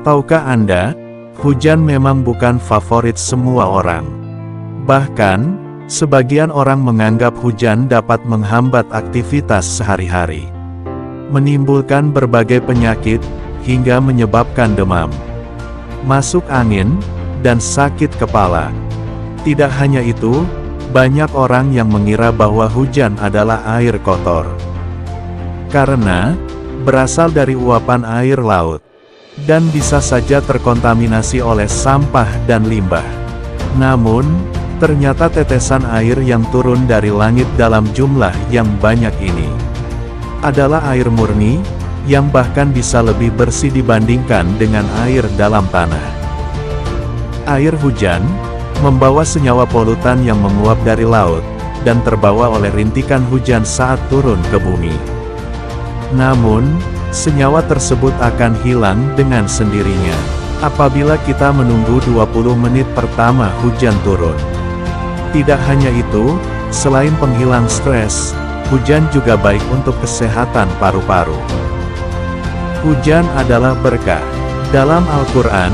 Tahukah Anda, hujan memang bukan favorit semua orang. Bahkan, sebagian orang menganggap hujan dapat menghambat aktivitas sehari-hari, menimbulkan berbagai penyakit, hingga menyebabkan demam, masuk angin, dan sakit kepala. Tidak hanya itu, banyak orang yang mengira bahwa hujan adalah air kotor, karena berasal dari uapan air laut, dan bisa saja terkontaminasi oleh sampah dan limbah. Namun, ternyata tetesan air yang turun dari langit dalam jumlah yang banyak ini adalah air murni, yang bahkan bisa lebih bersih dibandingkan dengan air dalam tanah. Air hujan membawa senyawa polutan yang menguap dari laut, dan terbawa oleh rintikan hujan saat turun ke bumi. Namun, senyawa tersebut akan hilang dengan sendirinya apabila kita menunggu 20 menit pertama hujan turun. Tidak hanya itu, selain penghilang stres, hujan juga baik untuk kesehatan paru-paru. Hujan adalah berkah. Dalam Al-Quran,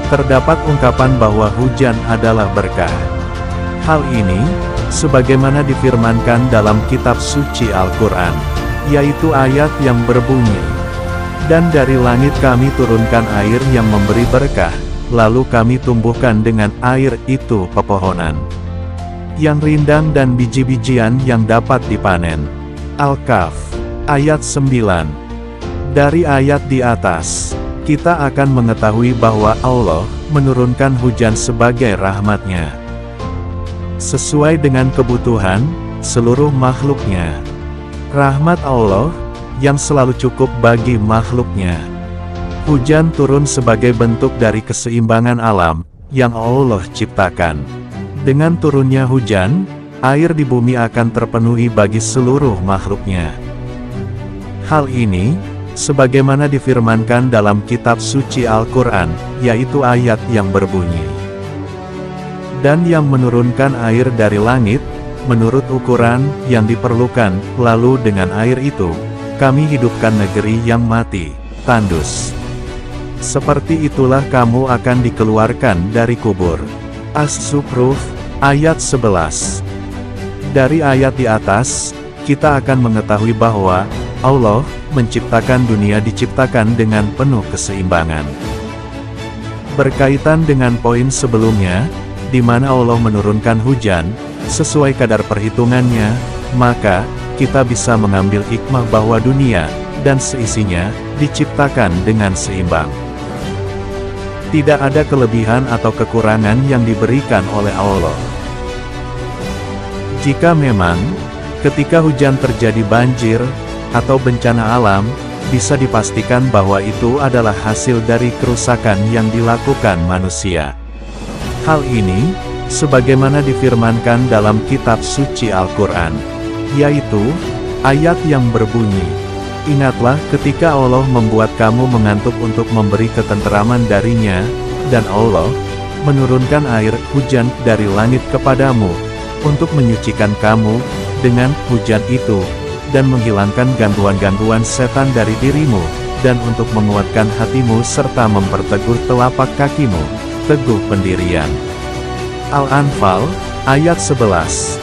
terdapat ungkapan bahwa hujan adalah berkah. Hal ini, sebagaimana difirmankan dalam kitab suci Al-Quran, yaitu ayat yang berbunyi, "Dan dari langit kami turunkan air yang memberi berkah, lalu kami tumbuhkan dengan air itu pepohonan yang rindang dan biji-bijian yang dapat dipanen." Al-Kahf, ayat 9. Dari ayat di atas, kita akan mengetahui bahwa Allah menurunkan hujan sebagai rahmat-Nya, sesuai dengan kebutuhan seluruh makhluknya. Rahmat Allah yang selalu cukup bagi makhluknya. Hujan turun sebagai bentuk dari keseimbangan alam yang Allah ciptakan. Dengan turunnya hujan, air di bumi akan terpenuhi bagi seluruh makhluknya. Hal ini, sebagaimana difirmankan dalam kitab suci Al-Quran, yaitu ayat yang berbunyi, "Dan yang menurunkan air dari langit, menurut ukuran yang diperlukan, lalu dengan air itu, kami hidupkan negeri yang mati, tandus. Seperti itulah kamu akan dikeluarkan dari kubur." As-Zukhruf, ayat 11. Dari ayat di atas, kita akan mengetahui bahwa Allah menciptakan dunia diciptakan dengan penuh keseimbangan. Berkaitan dengan poin sebelumnya, di mana Allah menurunkan hujan sesuai kadar perhitungannya, maka kita bisa mengambil hikmah bahwa dunia dan seisinya diciptakan dengan seimbang. Tidak ada kelebihan atau kekurangan yang diberikan oleh Allah. Jika memang ketika hujan terjadi banjir atau bencana alam, bisa dipastikan bahwa itu adalah hasil dari kerusakan yang dilakukan manusia. Hal ini, sebagaimana difirmankan dalam kitab suci Al-Quran, yaitu ayat yang berbunyi, "Ingatlah ketika Allah membuat kamu mengantuk untuk memberi ketenteraman darinya, dan Allah menurunkan air hujan dari langit kepadamu, untuk menyucikan kamu dengan hujan itu, dan menghilangkan gangguan-gangguan setan dari dirimu, dan untuk menguatkan hatimu serta memperteguh telapak kakimu, teguh pendirian." Al-Anfal, ayat 11.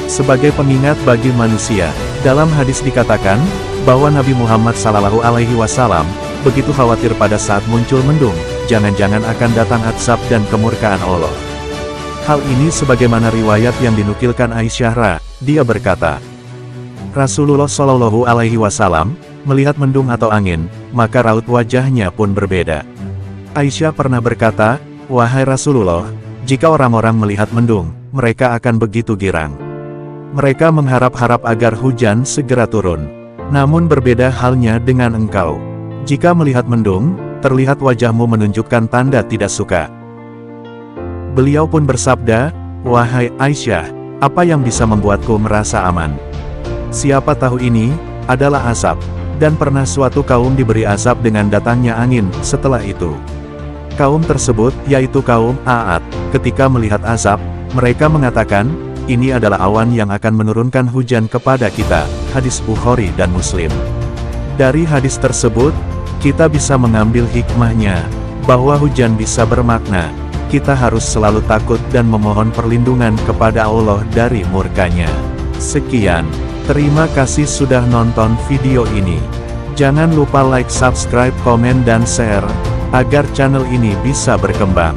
Sebagai pengingat bagi manusia, dalam hadis dikatakan, bahwa Nabi Muhammad SAW begitu khawatir pada saat muncul mendung, jangan-jangan akan datang azab dan kemurkaan Allah. Hal ini sebagaimana riwayat yang dinukilkan Aisyah dia berkata, Rasulullah SAW melihat mendung atau angin, maka raut wajahnya pun berbeda. Aisyah pernah berkata, "Wahai Rasulullah, jika orang-orang melihat mendung, mereka akan begitu girang. Mereka mengharap-harap agar hujan segera turun. Namun berbeda halnya dengan engkau. Jika melihat mendung, terlihat wajahmu menunjukkan tanda tidak suka." Beliau pun bersabda, "Wahai Aisyah, apa yang bisa membuatku merasa aman? Siapa tahu ini adalah azab, dan pernah suatu kaum diberi azab dengan datangnya angin. Setelah itu, kaum tersebut, yaitu kaum Aad, ketika melihat azab, mereka mengatakan, ini adalah awan yang akan menurunkan hujan kepada kita." Hadis Bukhari dan Muslim. Dari hadis tersebut, kita bisa mengambil hikmahnya, bahwa hujan bisa bermakna, kita harus selalu takut dan memohon perlindungan kepada Allah dari murkanya. Sekian, terima kasih sudah nonton video ini. Jangan lupa like, subscribe, komen dan share, agar channel ini bisa berkembang.